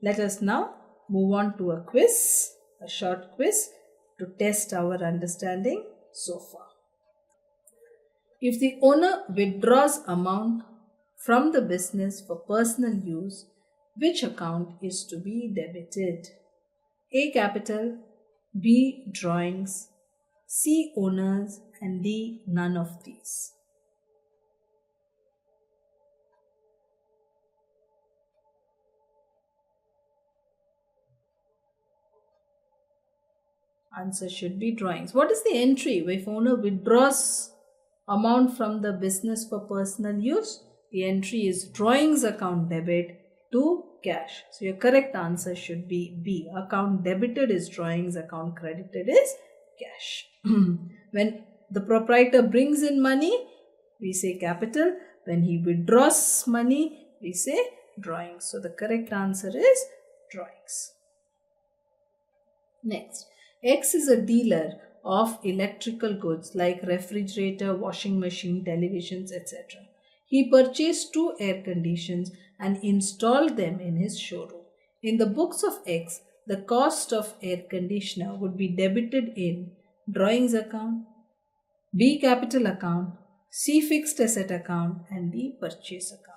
Let us now move on to a short quiz to test our understanding so far. If the owner withdraws amount from the business for personal use, which account is to be debited? A. Capital, B. Drawings, C. Owners, and D. None of these. Answer should be drawings. What is the entry if owner withdraws amount from the business for personal use? The entry is drawings account debit to cash. So your correct answer should be B. Account debited is drawings, account credited is cash. When the proprietor brings in money, we say capital. When he withdraws money, we say drawings. So the correct answer is drawings. Next, X is a dealer of electrical goods like refrigerator, washing machine, televisions, etc. He purchased 2 air conditioners and installed them in his showroom. In the books of X, the cost of air conditioner would be debited in drawings account, B. Capital account, C. Fixed asset account, and D. Purchase account.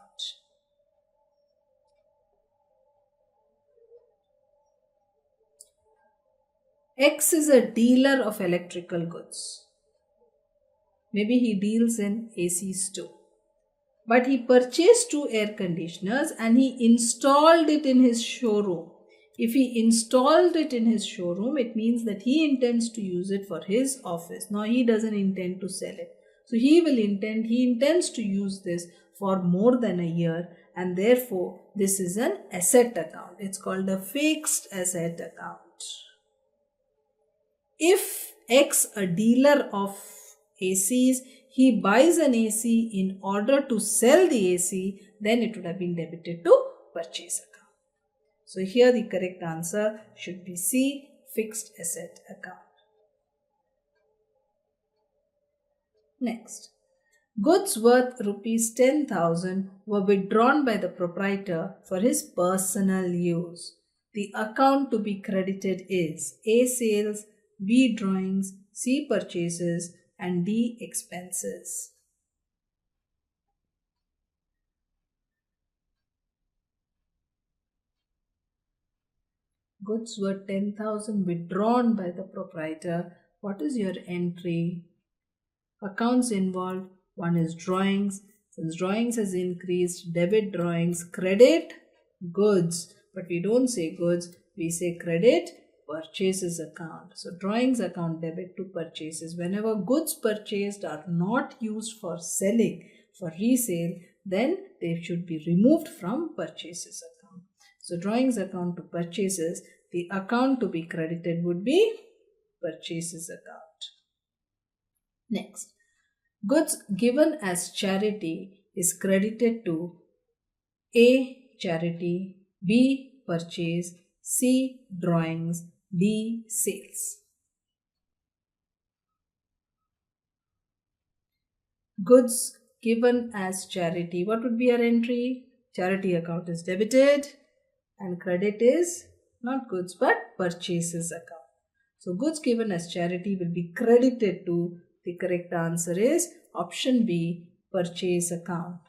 X is a dealer of electrical goods. Maybe he deals in ACs too. But he purchased 2 air conditioners and he installed it in his showroom. If he installed it in his showroom, it means that he intends to use it for his office. Now he doesn't intend to sell it. So he intends to use this for more than a year, and therefore this is an asset account. It's called a fixed asset account. If X, a dealer of ACs, he buys an AC in order to sell the AC, then it would have been debited to purchase account. So here the correct answer should be C, fixed asset account. Next, goods worth rupees 10,000 were withdrawn by the proprietor for his personal use. The account to be credited is A. Sales, B. Drawings, C. Purchases, and D. Expenses. Goods worth 10,000 withdrawn by the proprietor. What is your entry? Accounts involved. One is drawings. Since drawings has increased, debit drawings, credit goods. But we don't say goods, we say credit purchases account. So drawings account debit to purchases. Whenever goods purchased are not used for selling, for resale, then they should be removed from purchases account. So drawings account to purchases, the account to be credited would be purchases account. Next, goods given as charity is credited to A. Charity, B. Purchase, C. Drawings, D. Sales. Goods given as charity. What would be our entry? Charity account is debited and credit is not goods but purchases account. So goods given as charity will be credited to. The correct answer is option B, purchase account.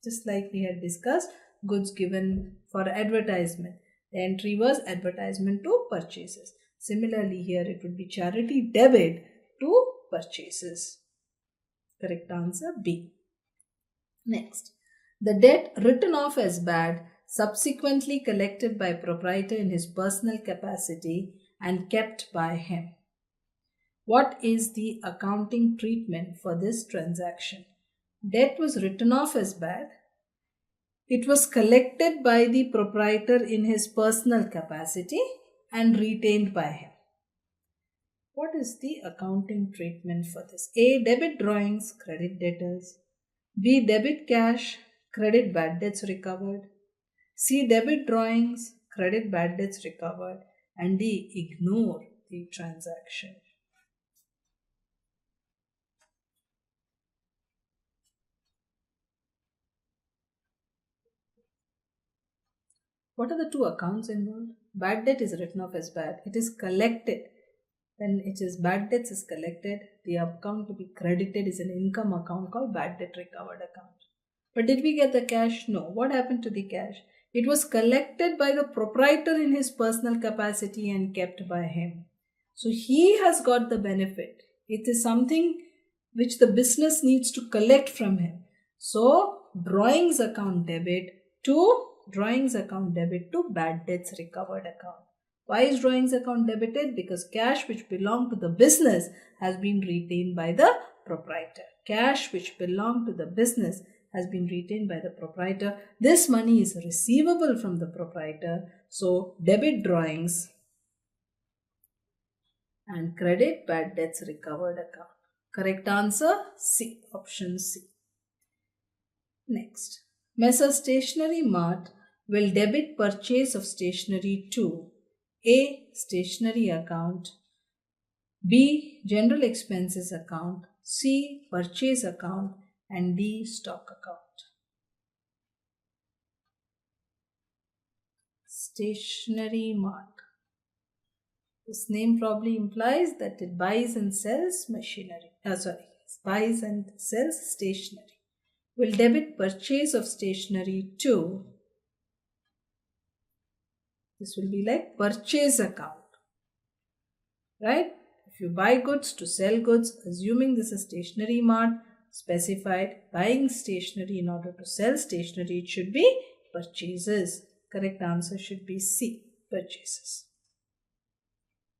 Just like we had discussed, goods given for advertisement. The entry was advertisement to purchases. Similarly, here it would be charity debit to purchases. Correct answer B. Next, the debt written off as bad, subsequently collected by proprietor in his personal capacity and kept by him. What is the accounting treatment for this transaction? Debt was written off as bad. It was collected by the proprietor in his personal capacity and retained by him. What is the accounting treatment for this? A. Debit drawings, credit debtors. B. Debit cash, credit bad debts recovered. C. Debit drawings, credit bad debts recovered. And D. Ignore the transaction. What are the two accounts involved? Bad debt is written off as bad. It is collected. When it is bad debts is collected, the account to be credited is an income account called bad debt recovered account. But did we get the cash? No. What happened to the cash? It was collected by the proprietor in his personal capacity and kept by him. So he has got the benefit. It is something which the business needs to collect from him. So drawings account debit to bad debts recovered account. Why is drawings account debited? Because cash which belonged to the business has been retained by the proprietor. Cash which belonged to the business has been retained by the proprietor. This money is receivable from the proprietor. So debit drawings and credit bad debts recovered account. Correct answer C. Option C. Next. Messrs Stationery Mart will debit purchase of stationery to A. Stationery account, B. General expenses account, C. Purchase account, and D. Stock account. Stationery Mart. This name probably implies that it buys and sells machinery. Buys and sells stationery. Will debit purchase of stationery to, this will be like purchase account, right? If you buy goods to sell goods, assuming this is Stationery Mart, specified buying stationery in order to sell stationery, it should be purchases. Correct answer should be C, purchases.